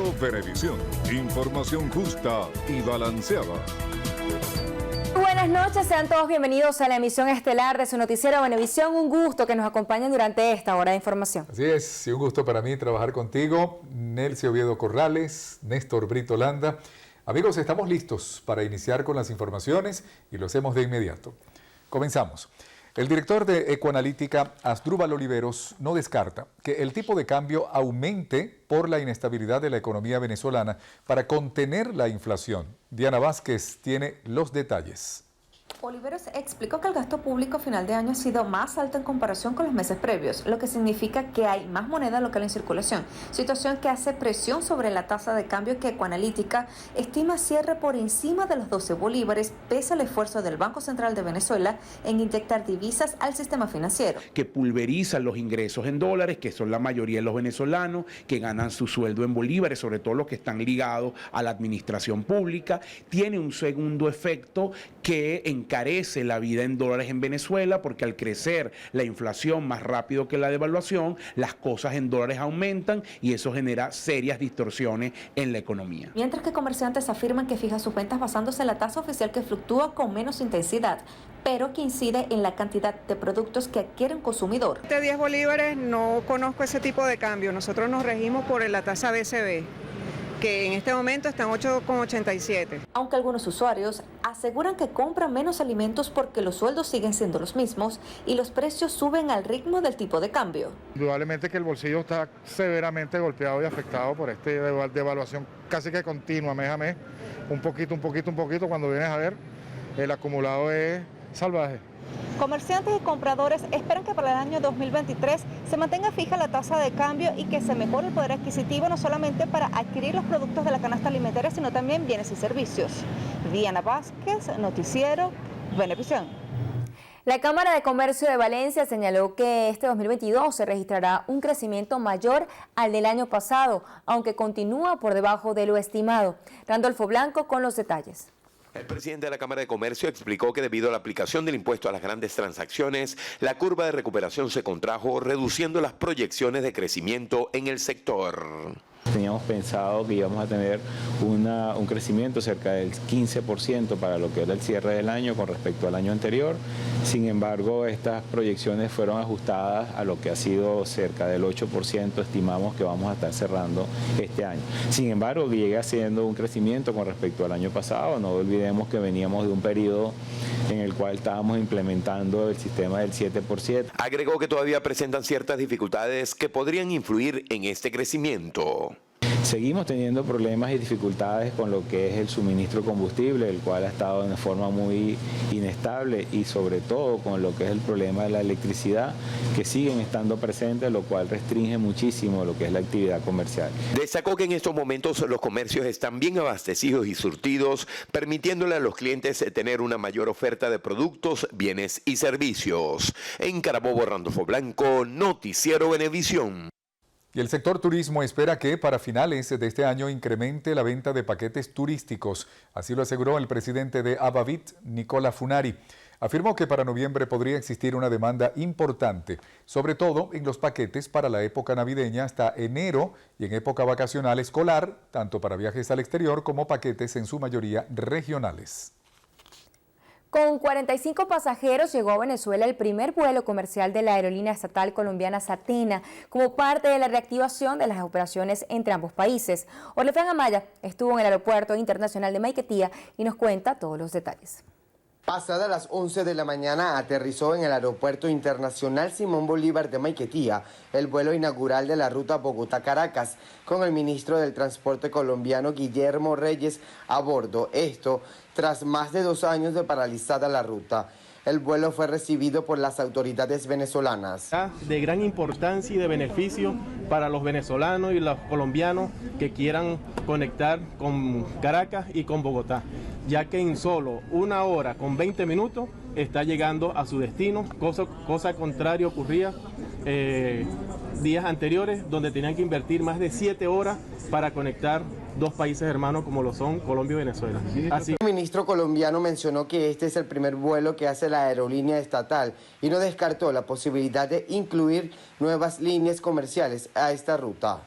Noticiero Venevisión. Información justa y balanceada. Buenas noches, sean todos bienvenidos a la emisión estelar de su noticiero Venevisión. Un gusto que nos acompañen durante esta hora de información. Así es, y un gusto para mí trabajar contigo, Nelcy Oviedo Corrales, Néstor Brito Landa. Amigos, estamos listos para iniciar con las informaciones y lo hacemos de inmediato. Comenzamos. El director de Ecoanalítica, Asdrúbal Oliveros, no descarta que el tipo de cambio aumente por la inestabilidad de la economía venezolana para contener la inflación. Diana Vázquez tiene los detalles. Oliveros explicó que el gasto público a final de año ha sido más alto en comparación con los meses previos, lo que significa que hay más moneda local en circulación, situación que hace presión sobre la tasa de cambio que Ecoanalítica estima cierre por encima de los 12 bolívares, pese al esfuerzo del Banco Central de Venezuela en inyectar divisas al sistema financiero. Que pulverizan los ingresos en dólares, que son la mayoría de los venezolanos, que ganan su sueldo en bolívares, sobre todo los que están ligados a la administración pública. Tiene un segundo efecto que encarece la vida en dólares en Venezuela, porque al crecer la inflación más rápido que la devaluación, las cosas en dólares aumentan y eso genera serias distorsiones en la economía. Mientras que comerciantes afirman que fija sus ventas basándose en la tasa oficial que fluctúa con menos intensidad, pero que incide en la cantidad de productos que adquiere un consumidor. De 10 bolívares no conozco ese tipo de cambio, nosotros nos regimos por la tasa BCB, que en este momento está en 8,87. Aunque algunos usuarios aseguran que compran menos alimentos porque los sueldos siguen siendo los mismos y los precios suben al ritmo del tipo de cambio. Indudablemente que el bolsillo está severamente golpeado y afectado por esta devaluación casi que continua, mes a mes, un poquito, cuando vienes a ver, el acumulado es salvaje. Comerciantes y compradores esperan que para el año 2023 se mantenga fija la tasa de cambio y que se mejore el poder adquisitivo no solamente para adquirir los productos de la canasta alimentaria, sino también bienes y servicios. Diana Vázquez, Noticiero Venevisión. La Cámara de Comercio de Valencia señaló que este 2022 se registrará un crecimiento mayor al del año pasado, aunque continúa por debajo de lo estimado. Randolfo Blanco con los detalles. El presidente de la Cámara de Comercio explicó que debido a la aplicación del impuesto a las grandes transacciones, la curva de recuperación se contrajo, reduciendo las proyecciones de crecimiento en el sector. Teníamos pensado que íbamos a tener un crecimiento cerca del 15% para lo que era el cierre del año con respecto al año anterior. Sin embargo, estas proyecciones fueron ajustadas a lo que ha sido cerca del 8%, estimamos que vamos a estar cerrando este año. Sin embargo, que llegue siendo un crecimiento con respecto al año pasado, no olvidemos que veníamos de un periodo en el cual estábamos implementando el sistema del 7x7. Agregó que todavía presentan ciertas dificultades que podrían influir en este crecimiento. Seguimos teniendo problemas y dificultades con lo que es el suministro de combustible, el cual ha estado de una forma muy inestable y sobre todo con lo que es el problema de la electricidad, que siguen estando presentes, lo cual restringe muchísimo lo que es la actividad comercial. Destacó que en estos momentos los comercios están bien abastecidos y surtidos, permitiéndole a los clientes tener una mayor oferta de productos, bienes y servicios. En Carabobo, Randolfo Blanco, Noticiero Venevisión. Y el sector turismo espera que para finales de este año incremente la venta de paquetes turísticos. Así lo aseguró el presidente de Avavit, Nicola Funari. Afirmó que para noviembre podría existir una demanda importante, sobre todo en los paquetes para la época navideña hasta enero y en época vacacional escolar, tanto para viajes al exterior como paquetes en su mayoría regionales. Con 45 pasajeros llegó a Venezuela el primer vuelo comercial de la aerolínea estatal colombiana Satena, como parte de la reactivación de las operaciones entre ambos países. Orlefran Amaya estuvo en el aeropuerto internacional de Maiquetía y nos cuenta todos los detalles. Pasada las 11 de la mañana aterrizó en el Aeropuerto Internacional Simón Bolívar de Maiquetía el vuelo inaugural de la ruta Bogotá-Caracas con el ministro del Transporte colombiano Guillermo Reyes a bordo. Esto tras más de 2 años de paralizada la ruta. El vuelo fue recibido por las autoridades venezolanas. De gran importancia y de beneficio para los venezolanos y los colombianos que quieran conectar con Caracas y con Bogotá, ya que en solo 1 hora con 20 minutos está llegando a su destino, cosa contraria ocurría días anteriores, donde tenían que invertir más de 7 horas para conectar 2 países hermanos como lo son Colombia y Venezuela. Así. El ministro colombiano mencionó que este es el primer vuelo que hace la aerolínea estatal y no descartó la posibilidad de incluir nuevas líneas comerciales a esta ruta.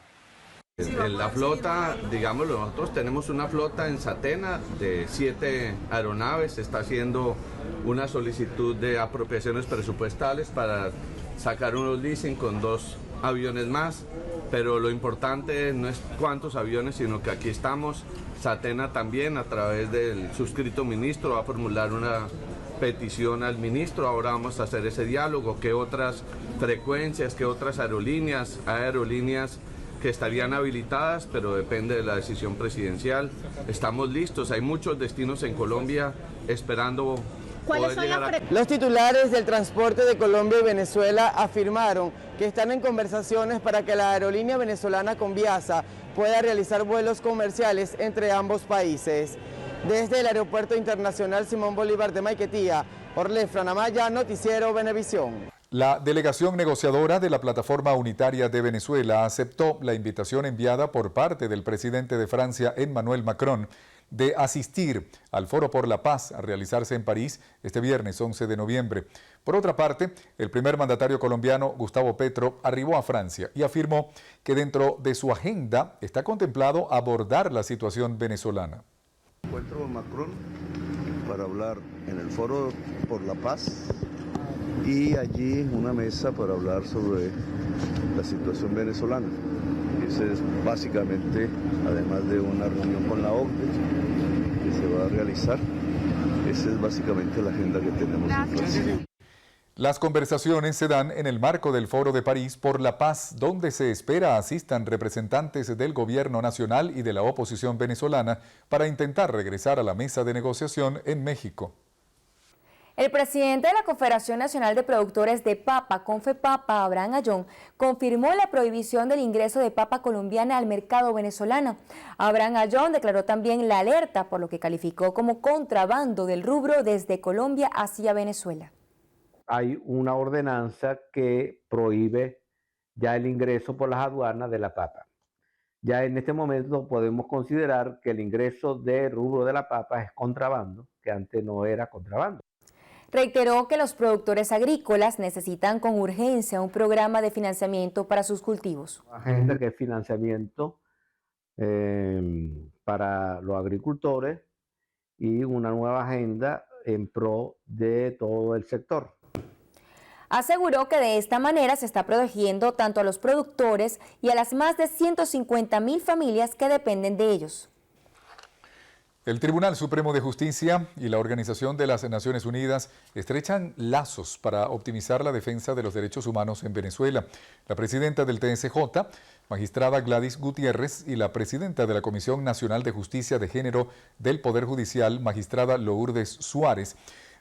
La flota, digámoslo, nosotros tenemos una flota en Satena de 7 aeronaves, se está haciendo una solicitud de apropiaciones presupuestales para sacar unos leasing con 2 aviones más, pero lo importante no es cuántos aviones, sino que aquí estamos. Satena también, a través del suscrito ministro, va a formular una petición al ministro. Ahora vamos a hacer ese diálogo, qué otras frecuencias, qué otras aerolíneas, hay aerolíneas que estarían habilitadas, pero depende de la decisión presidencial. Estamos listos, hay muchos destinos en Colombia esperando poder llegar a... Los titulares del transporte de Colombia y Venezuela afirmaron que están en conversaciones para que la aerolínea venezolana Conviasa pueda realizar vuelos comerciales entre ambos países. Desde el Aeropuerto Internacional Simón Bolívar de Maiquetía, Orlefran Amaya, Noticiero Venevisión. La delegación negociadora de la Plataforma Unitaria de Venezuela aceptó la invitación enviada por parte del presidente de Francia, Emmanuel Macron, de asistir al Foro por la Paz a realizarse en París este viernes 11 de noviembre. Por otra parte, el primer mandatario colombiano, Gustavo Petro, arribó a Francia y afirmó que dentro de su agenda está contemplado abordar la situación venezolana. Encuentro con Macron para hablar en el Foro por la Paz y allí una mesa para hablar sobre la situación venezolana. Ese es básicamente, además de una reunión con la OCDE que se va a realizar, esa es básicamente la agenda que tenemos en Francia. Las conversaciones se dan en el marco del Foro de París por la Paz, donde se espera asistan representantes del gobierno nacional y de la oposición venezolana para intentar regresar a la mesa de negociación en México. El presidente de la Confederación Nacional de Productores de Papa, Confepapa, Abraham Ayón, confirmó la prohibición del ingreso de papa colombiana al mercado venezolano. Abraham Ayón declaró también la alerta por lo que calificó como contrabando del rubro desde Colombia hacia Venezuela. Hay una ordenanza que prohíbe ya el ingreso por las aduanas de la papa. Ya en este momento podemos considerar que el ingreso de rubro de la papa es contrabando, que antes no era contrabando. Reiteró que los productores agrícolas necesitan con urgencia un programa de financiamiento para sus cultivos. Agenda que es financiamiento para los agricultores y una nueva agenda en pro de todo el sector. Aseguró que de esta manera se está protegiendo tanto a los productores y a las más de 150.000 familias que dependen de ellos. El Tribunal Supremo de Justicia y la Organización de las Naciones Unidas estrechan lazos para optimizar la defensa de los derechos humanos en Venezuela. La presidenta del TSJ, magistrada Gladys Gutiérrez, y la presidenta de la Comisión Nacional de Justicia de Género del Poder Judicial, magistrada Lourdes Suárez,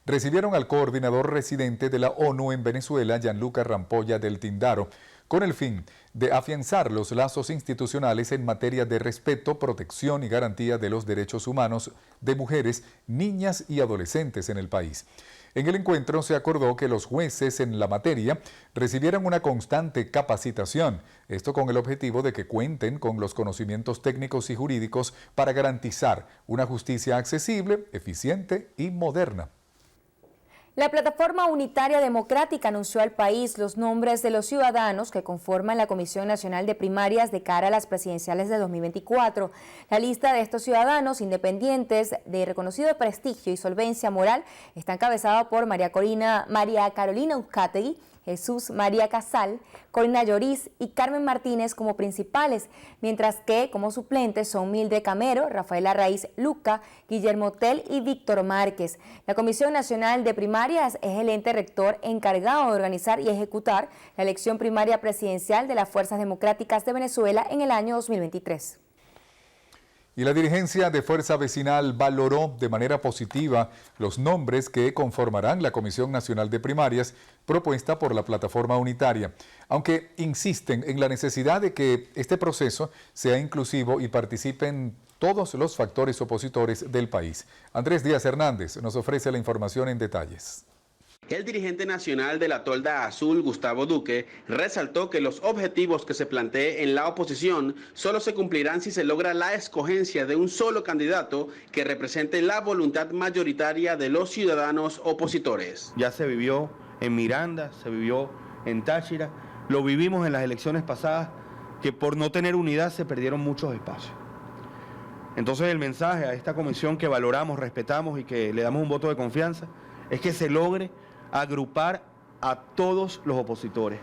recibieron al coordinador residente de la ONU en Venezuela, Gianluca Rampolla del Tindaro, con el fin de afianzar los lazos institucionales en materia de respeto, protección y garantía de los derechos humanos de mujeres, niñas y adolescentes en el país. En el encuentro se acordó que los jueces en la materia recibieran una constante capacitación, esto con el objetivo de que cuenten con los conocimientos técnicos y jurídicos para garantizar una justicia accesible, eficiente y moderna. La Plataforma Unitaria Democrática anunció al país los nombres de los ciudadanos que conforman la Comisión Nacional de Primarias de cara a las presidenciales de 2024. La lista de estos ciudadanos independientes de reconocido prestigio y solvencia moral está encabezada por María Carolina Uzcategui, Jesús María Casal, Corina Lloris y Carmen Martínez como principales, mientras que como suplentes son Mildred Camero, Rafael Arraiz Luca, Guillermo Tell y Víctor Márquez. La Comisión Nacional de Primarias es el ente rector encargado de organizar y ejecutar la elección primaria presidencial de las Fuerzas Democráticas de Venezuela en el año 2023. Y la dirigencia de Fuerza Vecinal valoró de manera positiva los nombres que conformarán la Comisión Nacional de Primarias propuesta por la Plataforma Unitaria, aunque insisten en la necesidad de que este proceso sea inclusivo y participen todos los factores opositores del país. Andrés Díaz Hernández nos ofrece la información en detalles. El dirigente nacional de la Tolda Azul, Gustavo Duque, resaltó que los objetivos que se plantee en la oposición solo se cumplirán si se logra la escogencia de un solo candidato que represente la voluntad mayoritaria de los ciudadanos opositores. Ya se vivió en Miranda, se vivió en Táchira, lo vivimos en las elecciones pasadas, que por no tener unidad se perdieron muchos espacios. Entonces el mensaje a esta comisión que valoramos, respetamos y que le damos un voto de confianza es que se logre agrupar a todos los opositores,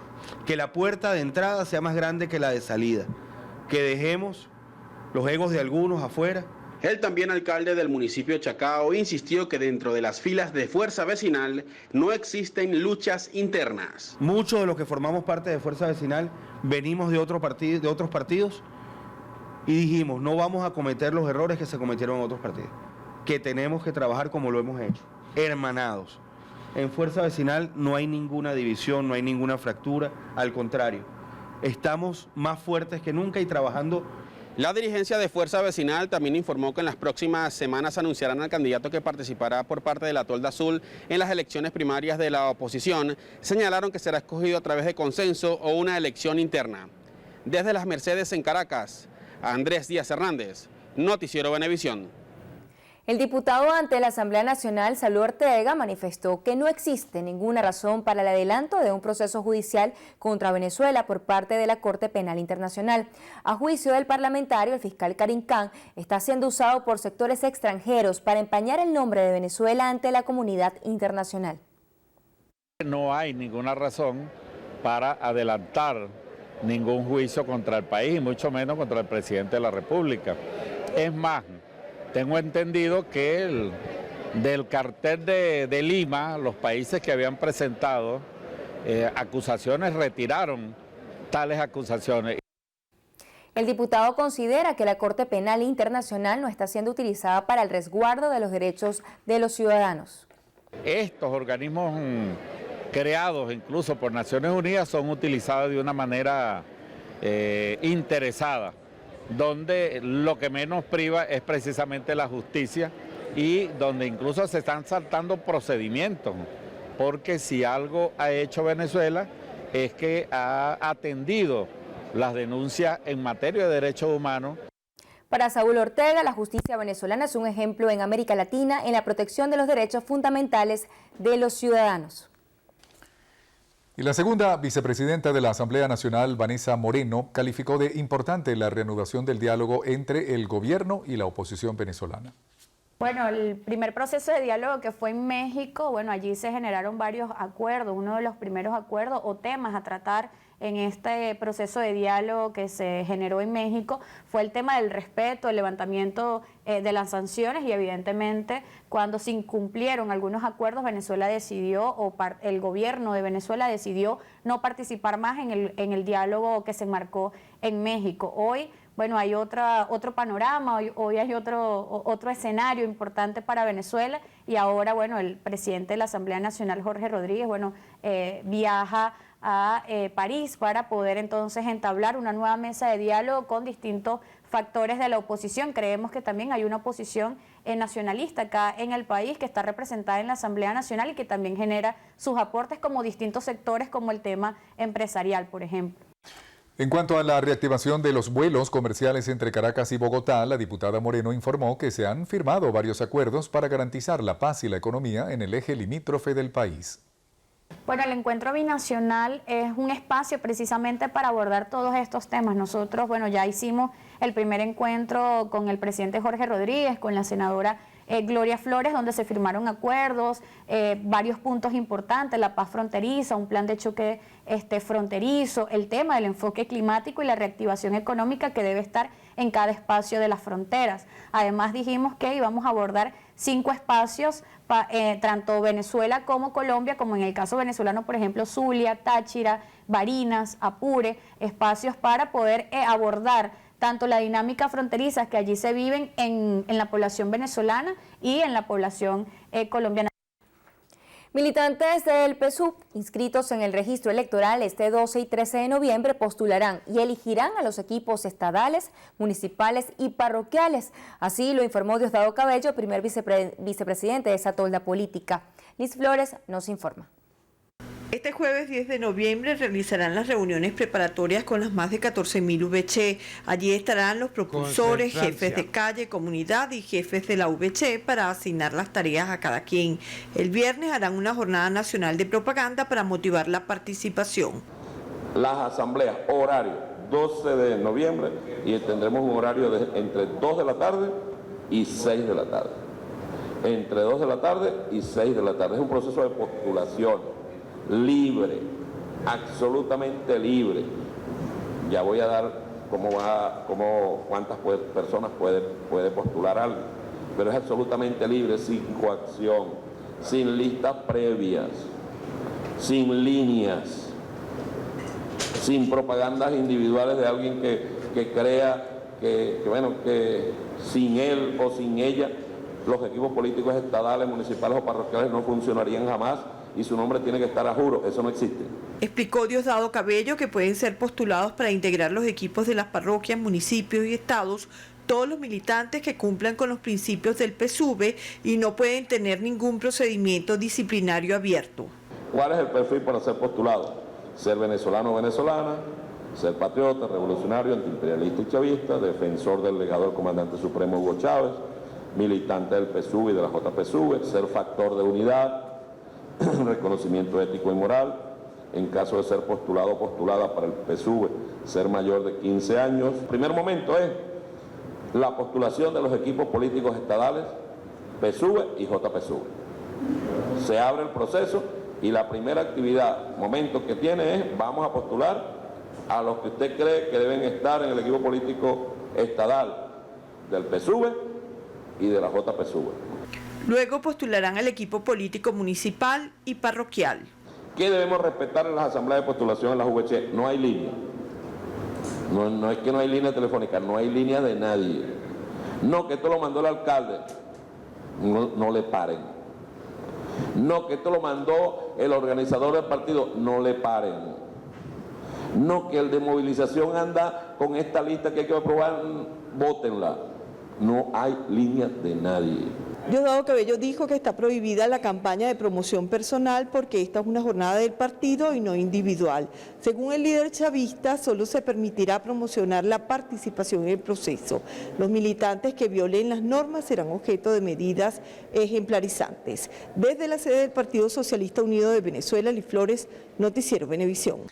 que la puerta de entrada sea más grande que la de salida, que dejemos los egos de algunos afuera. El también alcalde del municipio de Chacao insistió que dentro de las filas de Fuerza Vecinal no existen luchas internas. Muchos de los que formamos parte de Fuerza Vecinal venimos de otros partidos y dijimos, no vamos a cometer los errores que se cometieron en otros partidos, que tenemos que trabajar como lo hemos hecho, hermanados. En Fuerza Vecinal no hay ninguna división, no hay ninguna fractura, al contrario, estamos más fuertes que nunca y trabajando. La dirigencia de Fuerza Vecinal también informó que en las próximas semanas anunciarán al candidato que participará por parte de la Tolda Azul en las elecciones primarias de la oposición. Señalaron que será escogido a través de consenso o una elección interna. Desde Las Mercedes en Caracas, Andrés Díaz Hernández, Noticiero Venevisión. El diputado ante la Asamblea Nacional, Salud Ortega, manifestó que no existe ninguna razón para el adelanto de un proceso judicial contra Venezuela por parte de la Corte Penal Internacional. A juicio del parlamentario, el fiscal Karim Khan está siendo usado por sectores extranjeros para empañar el nombre de Venezuela ante la comunidad internacional. No hay ninguna razón para adelantar ningún juicio contra el país y mucho menos contra el presidente de la República. Es más, tengo entendido que del cartel de Lima, los países que habían presentado acusaciones retiraron tales acusaciones. El diputado considera que la Corte Penal Internacional no está siendo utilizada para el resguardo de los derechos de los ciudadanos. Estos organismos creados incluso por Naciones Unidas son utilizados de una manera interesada, donde lo que menos priva es precisamente la justicia y donde incluso se están saltando procedimientos, porque si algo ha hecho Venezuela es que ha atendido las denuncias en materia de derechos humanos. Para Saúl Ortega, la justicia venezolana es un ejemplo en América Latina en la protección de los derechos fundamentales de los ciudadanos. Y la segunda vicepresidenta de la Asamblea Nacional, Vanessa Moreno, calificó de importante la reanudación del diálogo entre el gobierno y la oposición venezolana. Bueno, el primer proceso de diálogo que fue en México, bueno, allí se generaron varios acuerdos. Uno de los primeros acuerdos o temas a tratar en este proceso de diálogo que se generó en México fue el tema del respeto, el levantamiento de las sanciones y evidentemente cuando se incumplieron algunos acuerdos, Venezuela decidió, o el gobierno de Venezuela decidió no participar más en el diálogo que se marcó en México. Hoy, bueno, hay otro panorama, hoy hay otro escenario importante para Venezuela y ahora, bueno, el presidente de la Asamblea Nacional, Jorge Rodríguez, bueno, viaja a París para poder entonces entablar una nueva mesa de diálogo con distintos factores de la oposición. Creemos que también hay una oposición nacionalista acá en el país que está representada en la Asamblea Nacional y que también genera sus aportes como distintos sectores como el tema empresarial, por ejemplo. En cuanto a la reactivación de los vuelos comerciales entre Caracas y Bogotá, la diputada Moreno informó que se han firmado varios acuerdos para garantizar la paz y la economía en el eje limítrofe del país. Bueno, el encuentro binacional es un espacio precisamente para abordar todos estos temas. Nosotros, bueno, ya hicimos el primer encuentro con el presidente Jorge Rodríguez, con la senadora Gloria Flores, donde se firmaron acuerdos, varios puntos importantes, la paz fronteriza, un plan de choque fronterizo, el tema del enfoque climático y la reactivación económica que debe estar en cada espacio de las fronteras. Además dijimos que íbamos a abordar 5 espacios, tanto Venezuela como Colombia, como en el caso venezolano, por ejemplo, Zulia, Táchira, Barinas, Apure, espacios para poder abordar tanto la dinámica fronteriza que allí se viven en la población venezolana y en la población colombiana. Militantes del PSUV inscritos en el registro electoral este 12 y 13 de noviembre postularán y elegirán a los equipos estadales, municipales y parroquiales. Así lo informó Diosdado Cabello, primer vicepresidente de esa tolda política. Liz Flores nos informa. Este jueves 10 de noviembre realizarán las reuniones preparatorias con las más de 14.000 VC. Allí estarán los propulsores, jefes de calle, comunidad y jefes de la VC para asignar las tareas a cada quien. El viernes harán una jornada nacional de propaganda para motivar la participación. Las asambleas, horario, 12 de noviembre y tendremos un horario de entre 2 de la tarde y 6 de la tarde. Entre 2 de la tarde y 6 de la tarde. Es un proceso de postulación libre, absolutamente libre. Ya voy a dar cuántas personas puede postular algo, pero es absolutamente libre, sin coacción, sin listas previas, sin líneas, sin propagandas individuales de alguien que crea que sin él o sin ella los equipos políticos estadales, municipales o parroquiales no funcionarían jamás y su nombre tiene que estar a juro. Eso no existe. Explicó Diosdado Cabello que pueden ser postulados para integrar los equipos de las parroquias, municipios y estados todos los militantes que cumplan con los principios del PSUV y no pueden tener ningún procedimiento disciplinario abierto. ¿Cuál es el perfil para ser postulado? Ser venezolano o venezolana, ser patriota, revolucionario, antiimperialista y chavista, defensor del legado del comandante supremo Hugo Chávez, militante del PSUV y de la JPSUV, ser factor de unidad, reconocimiento ético y moral, en caso de ser postulado o postulada para el PSUV, ser mayor de 15 años. El primer momento es la postulación de los equipos políticos estadales, PSUV y JPSUV. Se abre el proceso y la primera actividad, momento que tiene es, vamos a postular a los que usted cree que deben estar en el equipo político estadal del PSUV y de la JPSUV. Luego postularán al equipo político municipal y parroquial. ¿Qué debemos respetar en las asambleas de postulación en las VC? No hay línea. No es que no hay línea telefónica, no hay línea de nadie. No, que esto lo mandó el alcalde. No le paren. No, que esto lo mandó el organizador del partido, no le paren. No, que el de movilización anda con esta lista que hay que aprobar, vótenla. No hay línea de nadie. Diosdado Cabello dijo que está prohibida la campaña de promoción personal porque esta es una jornada del partido y no individual. Según el líder chavista, solo se permitirá promocionar la participación en el proceso. Los militantes que violen las normas serán objeto de medidas ejemplarizantes. Desde la sede del Partido Socialista Unido de Venezuela, Liz Flores, Noticiero Venevisión.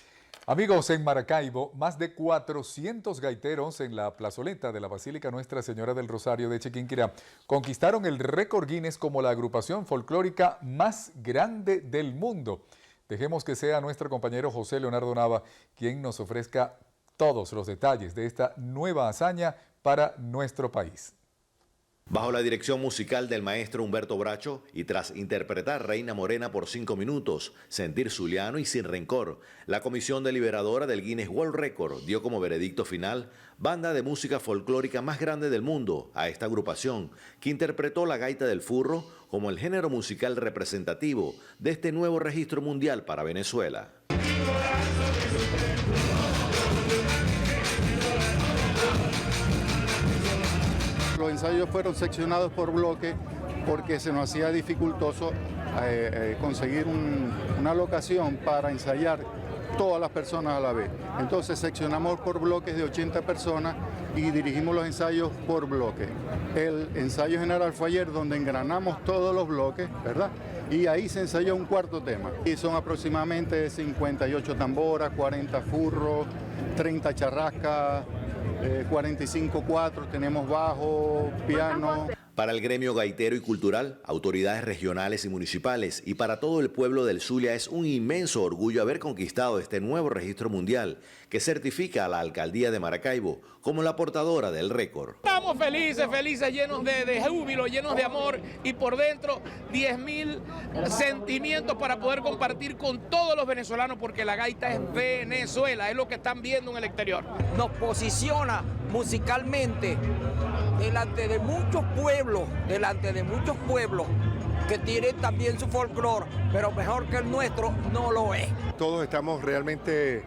Amigos, en Maracaibo, más de 400 gaiteros en la plazoleta de la Basílica Nuestra Señora del Rosario de Chiquinquirá conquistaron el récord Guinness como la agrupación folclórica más grande del mundo. Dejemos que sea nuestro compañero José Leonardo Nava quien nos ofrezca todos los detalles de esta nueva hazaña para nuestro país. Bajo la dirección musical del maestro Humberto Bracho y tras interpretar Reina Morena por 5 minutos, Sentir Zuliano y Sin Rencor, la comisión deliberadora del Guinness World Record dio como veredicto final banda de música folclórica más grande del mundo a esta agrupación, que interpretó la gaita del furro como el género musical representativo de este nuevo registro mundial para Venezuela. Los ensayos fueron seccionados por bloque porque se nos hacía dificultoso conseguir una locación para ensayar todas las personas a la vez. Entonces seccionamos por bloques de 80 personas y dirigimos los ensayos por bloque. El ensayo general fue ayer donde engranamos todos los bloques, ¿verdad? Y ahí se ensayó un cuarto tema. Y son aproximadamente 58 tamboras, 40 furros, 30 charrascas, 45 cuatros, tenemos bajo, piano. Para el gremio gaitero y cultural, autoridades regionales y municipales y para todo el pueblo del Zulia es un inmenso orgullo haber conquistado este nuevo registro mundial que certifica a la alcaldía de Maracaibo como la portadora del récord. Estamos felices, llenos de júbilo, llenos de amor y por dentro 10.000 sentimientos para poder compartir con todos los venezolanos porque la gaita es Venezuela, es lo que están viendo en el exterior. Nos posiciona musicalmente delante de muchos pueblos que tienen también su folclore, pero mejor que el nuestro no lo es. Todos estamos realmente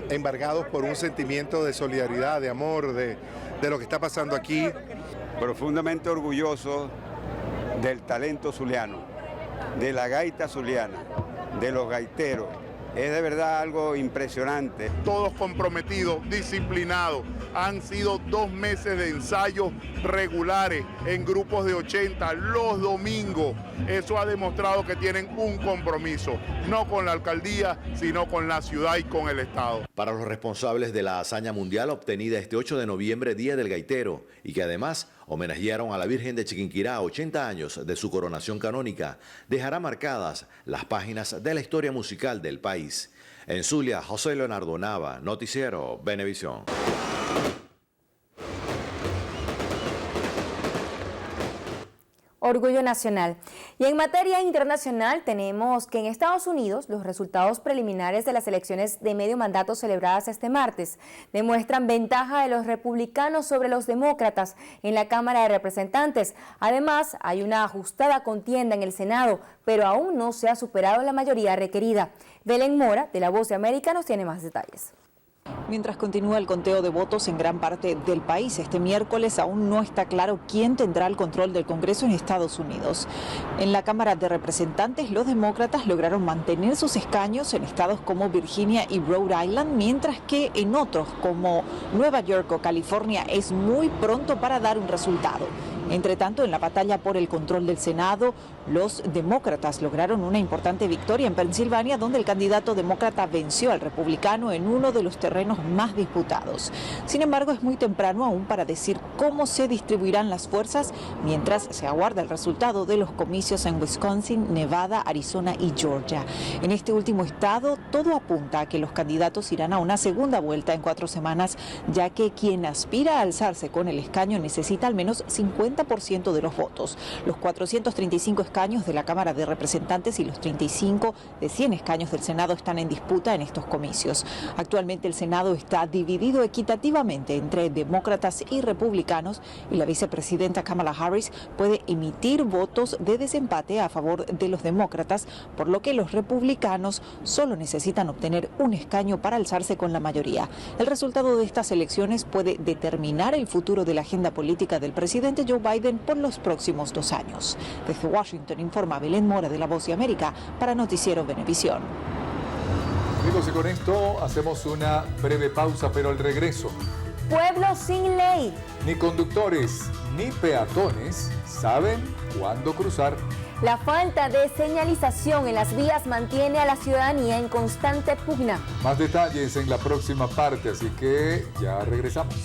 embargados por un sentimiento de solidaridad, de amor, de lo que está pasando aquí. Profundamente orgulloso del talento zuliano, de la gaita zuliana, de los gaiteros. Es de verdad algo impresionante. Todos comprometidos, disciplinados. Han sido 2 meses de ensayo regulares, en grupos de 80, los domingos. Eso ha demostrado que tienen un compromiso, no con la alcaldía, sino con la ciudad y con el Estado. Para los responsables de la hazaña mundial obtenida este 8 de noviembre, Día del Gaitero, y que además homenajearon a la Virgen de Chiquinquirá a 80 años de su coronación canónica, dejará marcadas las páginas de la historia musical del país. En Zulia, José Leonardo Nava, Noticiero Venevisión. Orgullo nacional. Y en materia internacional tenemos que en Estados Unidos los resultados preliminares de las elecciones de medio mandato celebradas este martes demuestran ventaja de los republicanos sobre los demócratas en la Cámara de Representantes. Además, hay una ajustada contienda en el Senado, pero aún no se ha superado la mayoría requerida. Belén Mora, de La Voz de América, nos tiene más detalles. Mientras continúa el conteo de votos en gran parte del país, este miércoles aún no está claro quién tendrá el control del Congreso en Estados Unidos. En la Cámara de Representantes, los demócratas lograron mantener sus escaños en estados como Virginia y Rhode Island, mientras que en otros como Nueva York o California es muy pronto para dar un resultado. Entre tanto, en la batalla por el control del Senado, los demócratas lograron una importante victoria en Pensilvania, donde el candidato demócrata venció al republicano en uno de los terrenos más disputados. Sin embargo, es muy temprano aún para decir cómo se distribuirán las fuerzas mientras se aguarda el resultado de los comicios en Wisconsin, Nevada, Arizona y Georgia. En este último estado, todo apunta a que los candidatos irán a una segunda vuelta en 4 semanas, ya que quien aspira a alzarse con el escaño necesita al menos 50% de los votos. Los 435 escaños de la Cámara de Representantes y los 35 de 100 escaños del Senado están en disputa en estos comicios. Actualmente el Senado está dividido equitativamente entre demócratas y republicanos, y la vicepresidenta Kamala Harris puede emitir votos de desempate a favor de los demócratas, por lo que los republicanos solo necesitan obtener un escaño para alzarse con la mayoría. El resultado de estas elecciones puede determinar el futuro de la agenda política del presidente Joe Biden por los próximos 2 años. Desde Washington informa Belén Mora, de La Voz de América, para Noticiero Venevisión. Amigos, y con esto hacemos una breve pausa, pero al regreso. Pueblo sin ley. Ni conductores ni peatones saben cuándo cruzar. La falta de señalización en las vías mantiene a la ciudadanía en constante pugna. Más detalles en la próxima parte, así que ya regresamos.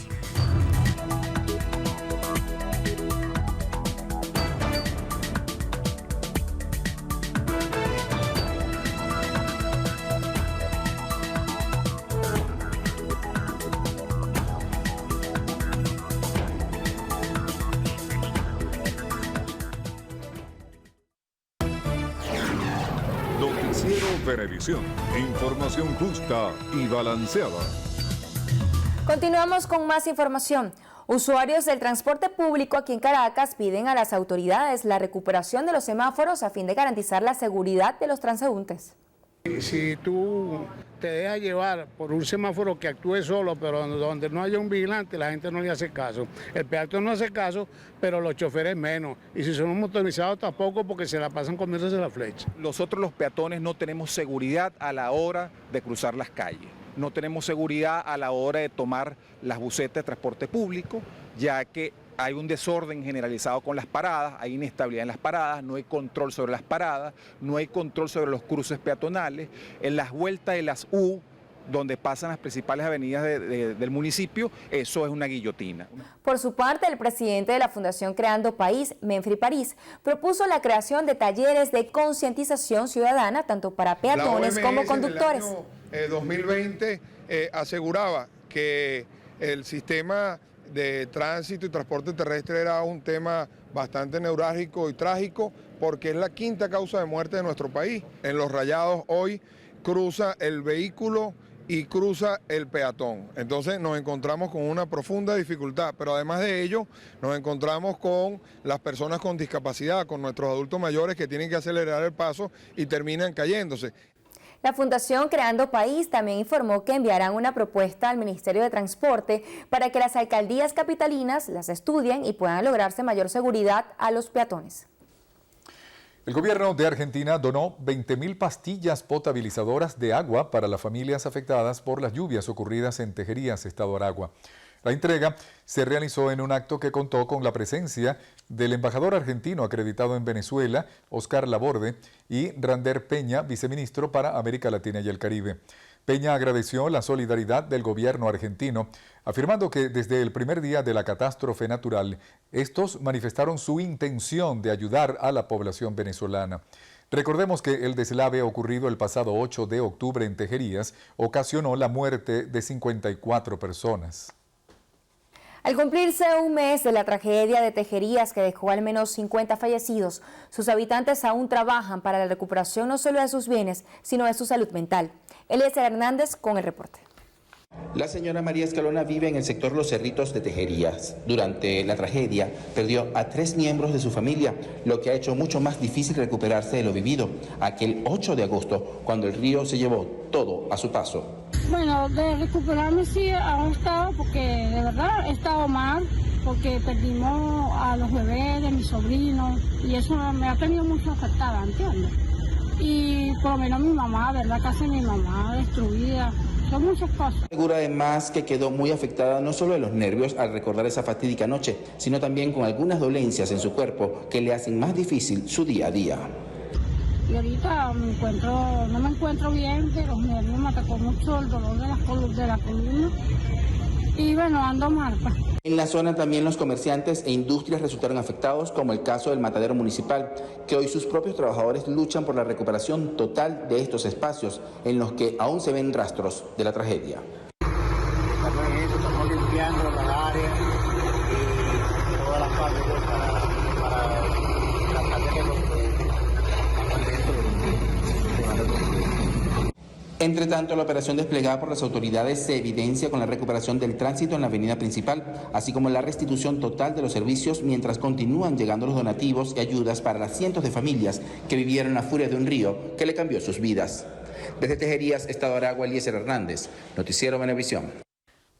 Noticiero Venevisión. Información justa y balanceada. Continuamos con más información. Usuarios del transporte público aquí en Caracas piden a las autoridades la recuperación de los semáforos a fin de garantizar la seguridad de los transeúntes. Si tú te dejas llevar por un semáforo que actúe solo, pero donde no haya un vigilante, la gente no le hace caso. El peatón no hace caso, pero los choferes menos. Y si son motorizados tampoco, porque se la pasan comiéndose la flecha. Nosotros los peatones no tenemos seguridad a la hora de cruzar las calles. No tenemos seguridad a la hora de tomar las busetas de transporte público, ya que hay un desorden generalizado con las paradas, hay inestabilidad en las paradas, no hay control sobre las paradas, no hay control sobre los cruces peatonales. En las vueltas de las U, donde pasan las principales avenidas del municipio, eso es una guillotina. Por su parte, el presidente de la Fundación Creando País, Menfri París, propuso la creación de talleres de concientización ciudadana, tanto para peatones como conductores. En el año 2020 aseguraba que el sistema de tránsito y transporte terrestre era un tema bastante neurálgico y trágico, porque es la 5ª causa de muerte de nuestro país. En Los Rayados hoy cruza el vehículo y cruza el peatón. Entonces nos encontramos con una profunda dificultad, pero además de ello nos encontramos con las personas con discapacidad, con nuestros adultos mayores que tienen que acelerar el paso y terminan cayéndose. La Fundación Creando País también informó que enviarán una propuesta al Ministerio de Transporte para que las alcaldías capitalinas las estudien y puedan lograrse mayor seguridad a los peatones. El gobierno de Argentina donó 20.000 pastillas potabilizadoras de agua para las familias afectadas por las lluvias ocurridas en Tejerías, Estado Aragua. La entrega se realizó en un acto que contó con la presencia del embajador argentino acreditado en Venezuela, Oscar Laborde, y Rander Peña, viceministro para América Latina y el Caribe. Peña agradeció la solidaridad del gobierno argentino, afirmando que desde el primer día de la catástrofe natural, estos manifestaron su intención de ayudar a la población venezolana. Recordemos que el deslave ocurrido el pasado 8 de octubre en Tejerías ocasionó la muerte de 54 personas. Al cumplirse un mes de la tragedia de Tejerías que dejó al menos 50 fallecidos, sus habitantes aún trabajan para la recuperación no solo de sus bienes, sino de su salud mental. Eliezer Hernández con el reporte. La señora María Escalona vive en el sector Los Cerritos de Tejerías. Durante la tragedia perdió a 3 miembros de su familia, lo que ha hecho mucho más difícil recuperarse de lo vivido aquel 8 de agosto, cuando el río se llevó todo a su paso. Bueno, de recuperarme sí aún estaba, porque de verdad he estado mal, porque perdimos a los bebés de mi sobrino y eso me ha tenido mucho afectada, ¿entiendes? Y por lo menos mi mamá, ¿verdad? Casi mi mamá destruida. Son muchas cosas. Asegura además que quedó muy afectada no solo de los nervios al recordar esa fatídica noche, sino también con algunas dolencias en su cuerpo que le hacen más difícil su día a día. Y ahorita no me encuentro bien, de los nervios me atacó mucho el dolor de la columna. Y bueno, ando mal. En la zona también los comerciantes e industrias resultaron afectados, como el caso del matadero municipal, que hoy sus propios trabajadores luchan por la recuperación total de estos espacios en los que aún se ven rastros de la tragedia. Estamos limpiando las áreas y todas las partes para tratar de los Entre tanto, la operación desplegada por las autoridades se evidencia con la recuperación del tránsito en la avenida principal, así como la restitución total de los servicios mientras continúan llegando los donativos y ayudas para las cientos de familias que vivieron la furia de un río que le cambió sus vidas. Desde Tejerías, Estado Aragua, Eliezer Hernández, Noticiero Venevisión.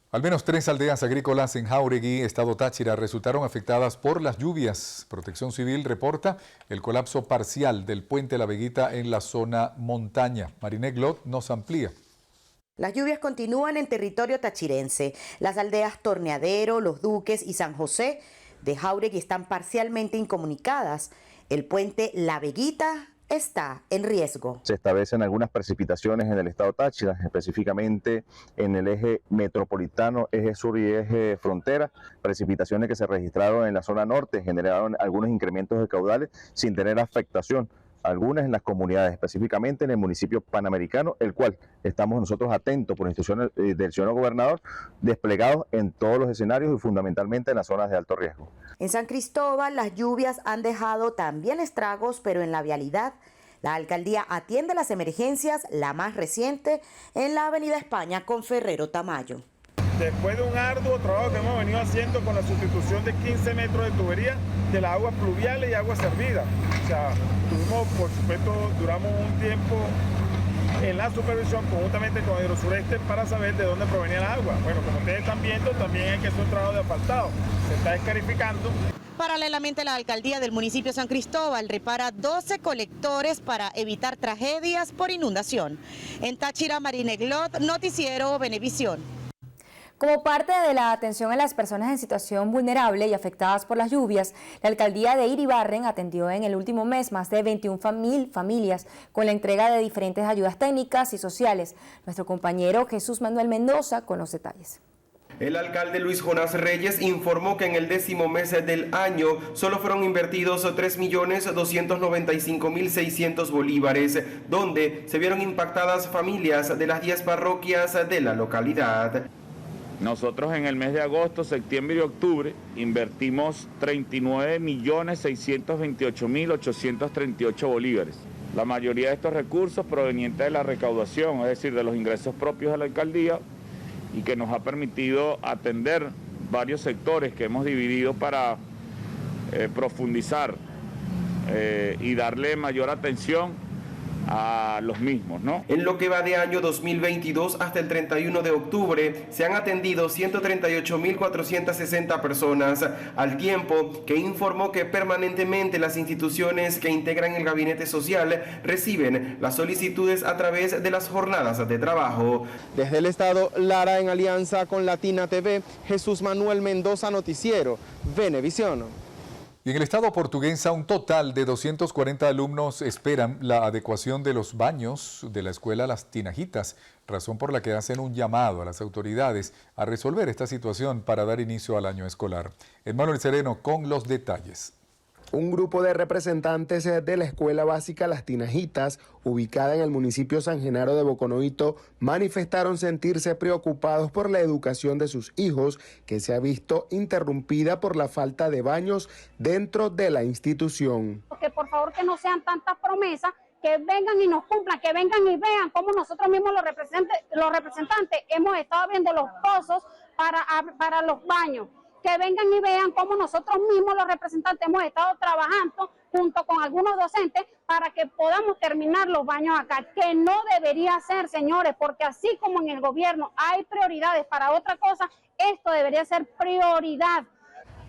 Al menos 3 aldeas agrícolas en Jáuregui, estado Táchira, resultaron afectadas por las lluvias. Protección Civil reporta el colapso parcial del puente La Veguita en la zona montaña. Mariné Glot nos amplía. Las lluvias continúan en territorio tachirense. Las aldeas Torneadero, Los Duques y San José de Jáuregui están parcialmente incomunicadas. El puente La Veguita está en riesgo. Se establecen algunas precipitaciones en el estado Táchira, específicamente en el eje metropolitano, eje sur y eje frontera, precipitaciones que se registraron en la zona norte, generaron algunos incrementos de caudales sin tener afectación, algunas en las comunidades, específicamente en el municipio panamericano, el cual estamos nosotros atentos por instrucciones del señor gobernador, desplegados en todos los escenarios y fundamentalmente en las zonas de alto riesgo. En San Cristóbal las lluvias han dejado también estragos, pero en la vialidad. La alcaldía atiende las emergencias, la más reciente en la avenida España con Ferrero Tamayo. Después de un arduo trabajo que hemos venido haciendo con la sustitución de 15 metros de tubería de las aguas pluviales y aguas servidas. O sea, tuvimos, por supuesto, duramos un tiempo en la supervisión conjuntamente con Hidrosureste para saber de dónde provenía el agua. Bueno, como ustedes están viendo, también hay que hacer un trabajo de asfaltado. Se está escarificando. Paralelamente, la alcaldía del municipio San Cristóbal repara 12 colectores para evitar tragedias por inundación. En Táchira, Mariné Glot, Noticiero Venevisión. Como parte de la atención a las personas en situación vulnerable y afectadas por las lluvias, la alcaldía de Iribarren atendió en el último mes más de 21.000 familias con la entrega de diferentes ayudas técnicas y sociales. Nuestro compañero Jesús Manuel Mendoza con los detalles. El alcalde Luis Jonás Reyes informó que en el 10º mes del año solo fueron invertidos 3.295.600 bolívares, donde se vieron impactadas familias de las 10 parroquias de la localidad. Nosotros en el mes de agosto, septiembre y octubre invertimos 39.628.838 bolívares. La mayoría de estos recursos provenientes de la recaudación, es decir, de los ingresos propios de la alcaldía, y que nos ha permitido atender varios sectores que hemos dividido para profundizar y darle mayor atención a los mismos, ¿no? En lo que va de año 2022 hasta el 31 de octubre se han atendido 138.460 personas, al tiempo que informó que permanentemente las instituciones que integran el gabinete social reciben las solicitudes a través de las jornadas de trabajo. Desde el estado Lara, en alianza con Latina TV, Jesús Manuel Mendoza, Noticiero Venevisión. Y en el estado Portuguesa, un total de 240 alumnos esperan la adecuación de los baños de la escuela Las Tinajitas, razón por la que hacen un llamado a las autoridades a resolver esta situación para dar inicio al año escolar. Emmanuel Sereno con los detalles. Un grupo de representantes de la Escuela Básica Las Tinajitas, ubicada en el municipio San Genaro de Boconoito, manifestaron sentirse preocupados por la educación de sus hijos, que se ha visto interrumpida por la falta de baños dentro de la institución. Que por favor que no sean tantas promesas, que vengan y nos cumplan, que vengan y vean cómo nosotros mismos los representantes hemos estado abriendo los pozos para los baños. Que vengan y vean cómo nosotros mismos los representantes hemos estado trabajando junto con algunos docentes para que podamos terminar los baños acá, que no debería ser, señores, porque así como en el gobierno hay prioridades para otra cosa, esto debería ser prioridad.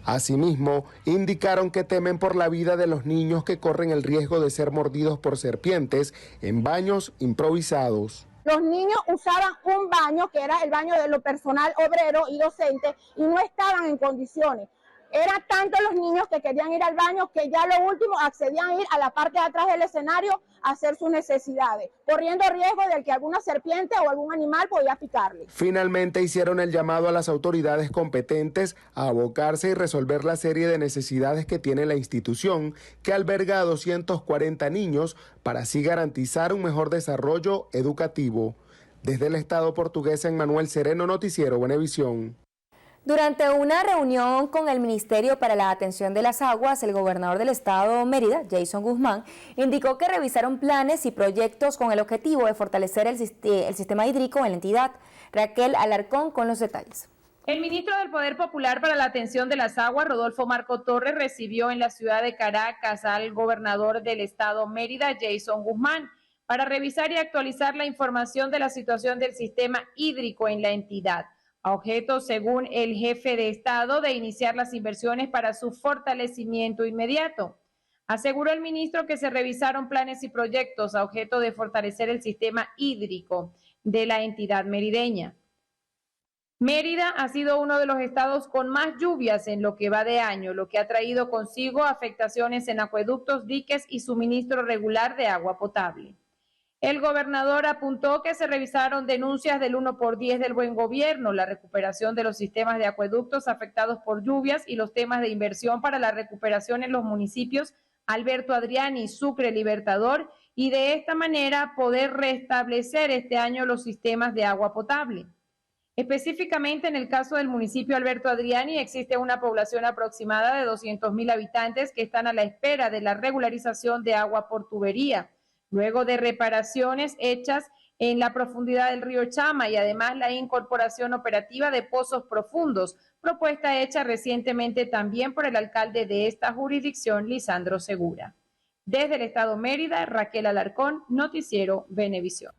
Asimismo, indicaron que temen por la vida de los niños que corren el riesgo de ser mordidos por serpientes en baños improvisados. Los niños usaban un baño que era el baño de lo personal obrero y docente y no estaban en condiciones. Era tanto los niños que querían ir al baño que ya lo último accedían a ir a la parte de atrás del escenario a hacer sus necesidades, corriendo riesgo de que alguna serpiente o algún animal podía picarle. Finalmente hicieron el llamado a las autoridades competentes a abocarse y resolver la serie de necesidades que tiene la institución, que alberga a 240 niños, para así garantizar un mejor desarrollo educativo. Desde el estado portugués, Emmanuel Sereno, Noticiero Venevisión. Durante una reunión con el Ministerio para la Atención de las Aguas, el gobernador del estado Mérida, Jason Guzmán, indicó que revisaron planes y proyectos con el objetivo de fortalecer el sistema hídrico en la entidad. Raquel Alarcón con los detalles. El ministro del Poder Popular para la Atención de las Aguas, Rodolfo Marco Torres, recibió en la ciudad de Caracas al gobernador del estado Mérida, Jason Guzmán, para revisar y actualizar la información de la situación del sistema hídrico en la entidad. A objeto, según el jefe de Estado, de iniciar las inversiones para su fortalecimiento inmediato. Aseguró el ministro que se revisaron planes y proyectos a objeto de fortalecer el sistema hídrico de la entidad merideña. Mérida ha sido uno de los estados con más lluvias en lo que va de año, lo que ha traído consigo afectaciones en acueductos, diques y suministro regular de agua potable. El gobernador apuntó que se revisaron denuncias del 1x10 del buen gobierno, la recuperación de los sistemas de acueductos afectados por lluvias y los temas de inversión para la recuperación en los municipios Alberto Adriani, Sucre, Libertador, y de esta manera poder restablecer este año los sistemas de agua potable. Específicamente en el caso del municipio Alberto Adriani existe una población aproximada de 200.000 habitantes que están a la espera de la regularización de agua por tubería, luego de reparaciones hechas en la profundidad del río Chama y además la incorporación operativa de pozos profundos, propuesta hecha recientemente también por el alcalde de esta jurisdicción, Lisandro Segura. Desde el estado Mérida, Raquel Alarcón, Noticiero Venevisión.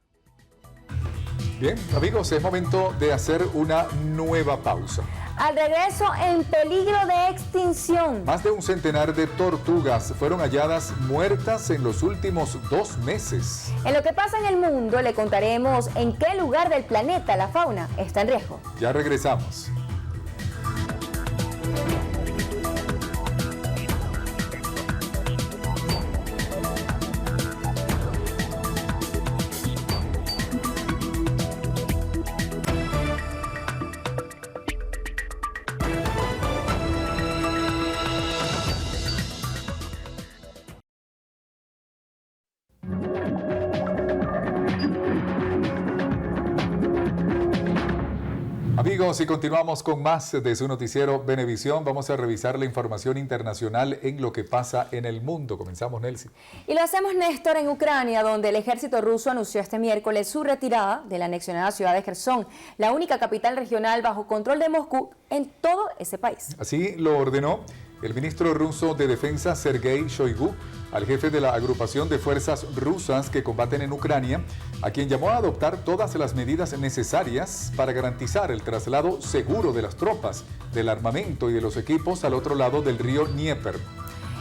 Bien, amigos, es momento de hacer una nueva pausa. Al regreso, en peligro de extinción. Más de un centenar de tortugas fueron halladas muertas en los últimos 2 meses. En lo que pasa en el mundo, le contaremos en qué lugar del planeta la fauna está en riesgo. Ya regresamos. Amigos, y continuamos con más de su noticiero Venevisión. Vamos a revisar la información internacional en lo que pasa en el mundo. Comenzamos, Nelcy. Y lo hacemos, Néstor, en Ucrania, donde el ejército ruso anunció este miércoles su retirada de la anexionada ciudad de Jersón, la única capital regional bajo control de Moscú en todo ese país. Así lo ordenó el ministro ruso de Defensa, Sergei Shoigu, al jefe de la agrupación de fuerzas rusas que combaten en Ucrania, a quien llamó a adoptar todas las medidas necesarias para garantizar el traslado seguro de las tropas, del armamento y de los equipos al otro lado del río Dnieper.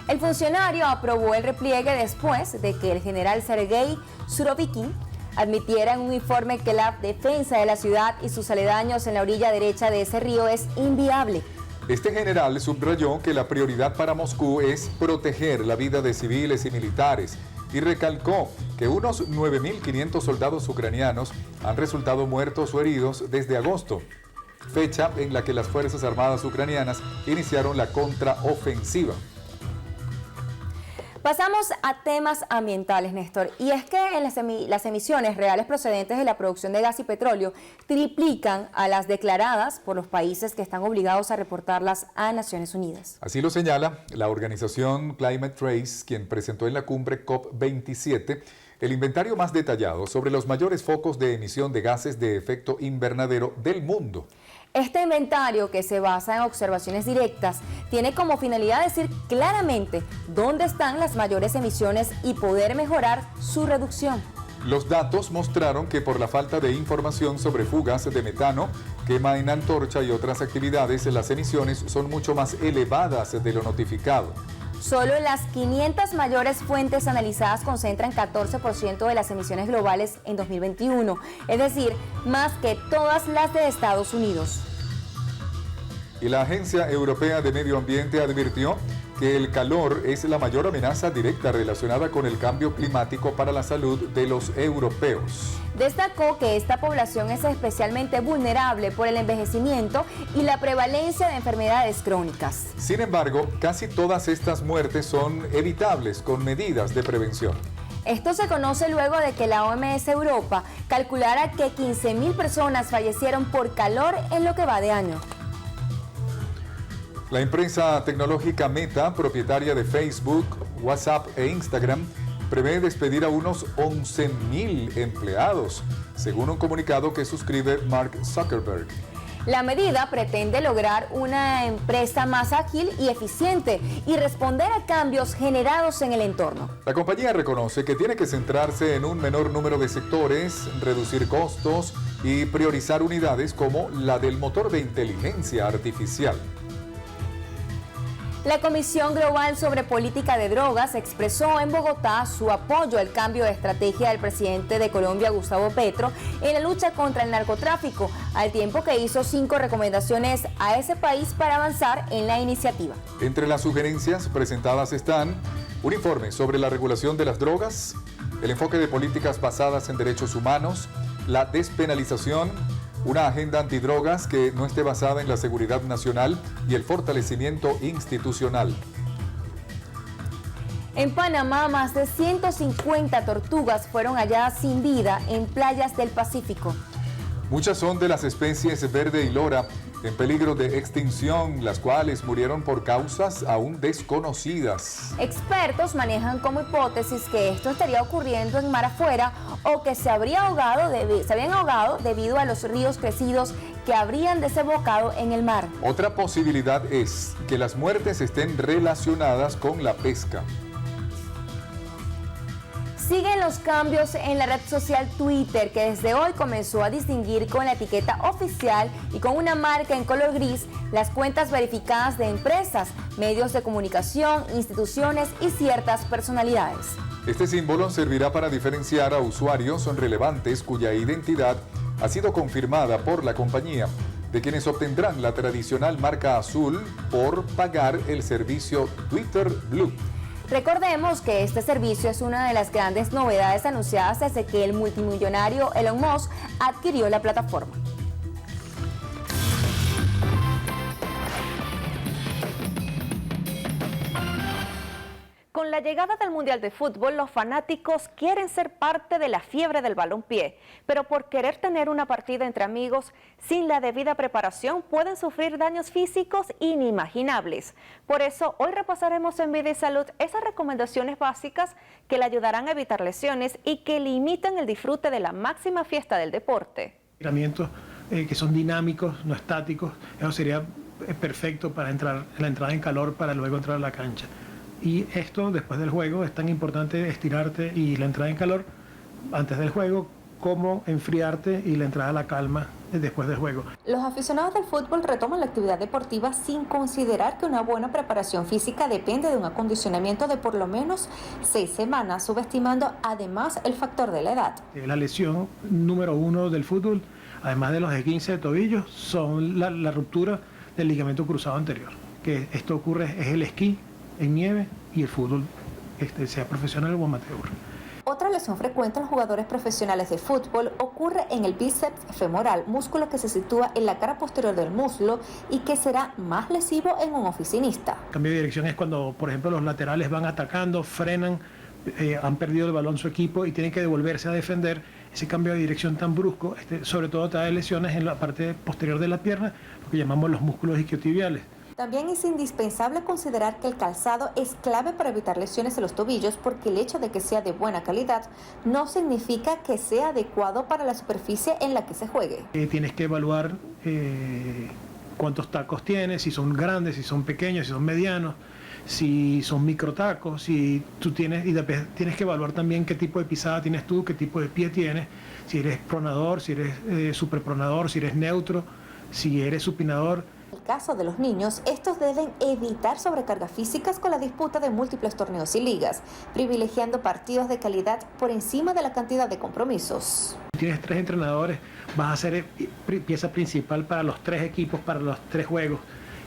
El funcionario aprobó el repliegue después de que el general Sergei Surovikin admitiera en un informe que la defensa de la ciudad y sus aledaños en la orilla derecha de ese río es inviable. Este general subrayó que la prioridad para Moscú es proteger la vida de civiles y militares y recalcó que unos 9.500 soldados ucranianos han resultado muertos o heridos desde agosto, fecha en la que las Fuerzas Armadas ucranianas iniciaron la contraofensiva. Pasamos a temas ambientales, Néstor, y es que en las emisiones reales procedentes de la producción de gas y petróleo triplican a las declaradas por los países que están obligados a reportarlas a Naciones Unidas. Así lo señala la organización Climate Trace, quien presentó en la cumbre COP27 el inventario más detallado sobre los mayores focos de emisión de gases de efecto invernadero del mundo. Este inventario, que se basa en observaciones directas, tiene como finalidad decir claramente dónde están las mayores emisiones y poder mejorar su reducción. Los datos mostraron que por la falta de información sobre fugas de metano, quema en antorcha y otras actividades, las emisiones son mucho más elevadas de lo notificado. Solo las 500 mayores fuentes analizadas concentran 14% de las emisiones globales en 2021, es decir, más que todas las de Estados Unidos. Y la Agencia Europea de Medio Ambiente advirtió que el calor es la mayor amenaza directa relacionada con el cambio climático para la salud de los europeos. Destacó que esta población es especialmente vulnerable por el envejecimiento y la prevalencia de enfermedades crónicas. Sin embargo, casi todas estas muertes son evitables con medidas de prevención. Esto se conoce luego de que la OMS Europa calculara que 15.000 personas fallecieron por calor en lo que va de año. La empresa tecnológica Meta, propietaria de Facebook, WhatsApp e Instagram, prevé despedir a unos 11.000 empleados, según un comunicado que suscribe Mark Zuckerberg. La medida pretende lograr una empresa más ágil y eficiente y responder a cambios generados en el entorno. La compañía reconoce que tiene que centrarse en un menor número de sectores, reducir costos y priorizar unidades como la del motor de inteligencia artificial. La Comisión Global sobre Política de Drogas expresó en Bogotá su apoyo al cambio de estrategia del presidente de Colombia, Gustavo Petro, en la lucha contra el narcotráfico, al tiempo que hizo 5 recomendaciones a ese país para avanzar en la iniciativa. Entre las sugerencias presentadas están un informe sobre la regulación de las drogas, el enfoque de políticas basadas en derechos humanos, la despenalización, una agenda antidrogas que no esté basada en la seguridad nacional y el fortalecimiento institucional. En Panamá, más de 150 tortugas fueron halladas sin vida en playas del Pacífico. Muchas son de las especies verde y lora en peligro de extinción, las cuales murieron por causas aún desconocidas. Expertos manejan como hipótesis que esto estaría ocurriendo en mar afuera o que se habían ahogado debido a los ríos crecidos que habrían desembocado en el mar. Otra posibilidad es que las muertes estén relacionadas con la pesca. Siguen los cambios en la red social Twitter, que desde hoy comenzó a distinguir con la etiqueta oficial y con una marca en color gris las cuentas verificadas de empresas, medios de comunicación, instituciones y ciertas personalidades. Este símbolo servirá para diferenciar a usuarios relevantes cuya identidad ha sido confirmada por la compañía, de quienes obtendrán la tradicional marca azul por pagar el servicio Twitter Blue. Recordemos que este servicio es una de las grandes novedades anunciadas desde que el multimillonario Elon Musk adquirió la plataforma. Con la llegada del Mundial de Fútbol, los fanáticos quieren ser parte de la fiebre del balompié, pero por querer tener una partida entre amigos sin la debida preparación pueden sufrir daños físicos inimaginables. Por eso, hoy repasaremos en Vida y Salud esas recomendaciones básicas que le ayudarán a evitar lesiones y que limitan el disfrute de la máxima fiesta del deporte. Entrenamientos que son dinámicos, no estáticos, eso sería perfecto para la entrada en calor para luego entrar a la cancha. Y esto después del juego es tan importante estirarte y la entrada en calor antes del juego como enfriarte y la entrada a la calma después del juego. Los aficionados del fútbol retoman la actividad deportiva sin considerar que una buena preparación física depende de un acondicionamiento de por lo menos 6 semanas, subestimando además el factor de la edad. La lesión número 1 del fútbol, además de los esguinces de tobillo, son la ruptura del ligamento cruzado anterior. Que esto ocurre es el esquí en nieve y el fútbol, sea profesional o amateur. Otra lesión frecuente en los jugadores profesionales de fútbol ocurre en el bíceps femoral, músculo que se sitúa en la cara posterior del muslo y que será más lesivo en un oficinista. El cambio de dirección es cuando, por ejemplo, los laterales van atacando, frenan, han perdido el balón su equipo y tienen que devolverse a defender. Ese cambio de dirección tan brusco, sobre todo trae lesiones en la parte posterior de la pierna, lo que llamamos los músculos isquiotibiales. También es indispensable considerar que el calzado es clave para evitar lesiones en los tobillos, porque el hecho de que sea de buena calidad no significa que sea adecuado para la superficie en la que se juegue. Tienes que evaluar cuántos tacos tienes, si son grandes, si son pequeños, si son medianos, si son microtacos, si tú tienes que evaluar también qué tipo de pisada tienes tú, qué tipo de pie tienes, si eres pronador, si eres superpronador, si eres neutro, si eres supinador. En el caso de los niños, estos deben evitar sobrecargas físicas con la disputa de múltiples torneos y ligas, privilegiando partidos de calidad por encima de la cantidad de compromisos. Si tienes 3 entrenadores, vas a ser pieza principal para los 3 equipos, para los 3 juegos.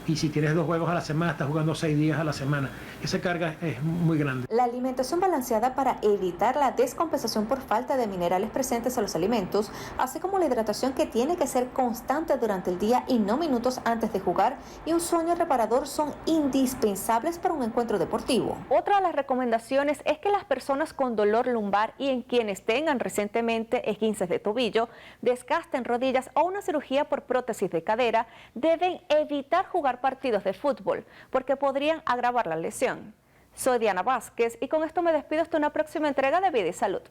Y si tienes 2 juegos a la semana, estás jugando 6 días a la semana. Esa carga es muy grande. La alimentación balanceada para evitar la descompensación por falta de minerales presentes en los alimentos, así como la hidratación que tiene que ser constante durante el día y no minutos antes de jugar, y un sueño reparador son indispensables para un encuentro deportivo. Otra de las recomendaciones es que las personas con dolor lumbar y en quienes tengan recientemente esguinces de tobillo, desgaste en rodillas o una cirugía por prótesis de cadera, deben evitar jugar partidos de fútbol porque podrían agravar la lesión. Soy Diana Vázquez y con esto me despido hasta una próxima entrega de Vida y Salud.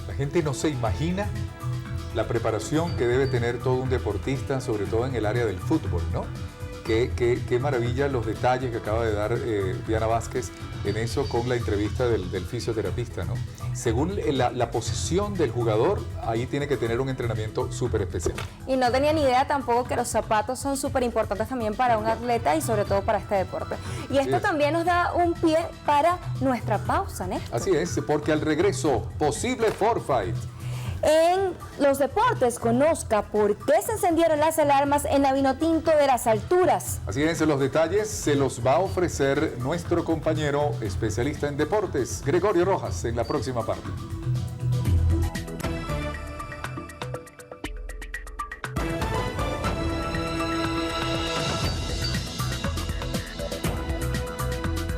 La gente no se imagina la preparación que debe tener todo un deportista, sobre todo en el área del fútbol, ¿no? Qué maravilla los detalles que acaba de dar Diana Vázquez en eso con la entrevista del fisioterapista, ¿no? Según la posición del jugador, ahí tiene que tener un entrenamiento súper especial. Y no tenía ni idea tampoco que los zapatos son súper importantes también para un atleta y sobre todo para este deporte. Y esto también nos da un pie para nuestra pausa, Néstor. Así es, porque al regreso, posible forfait. En los deportes, conozca por qué se encendieron las alarmas en la Vinotinto de las Alturas. Así es, los detalles se los va a ofrecer nuestro compañero especialista en deportes, Gregorio Rojas, en la próxima parte.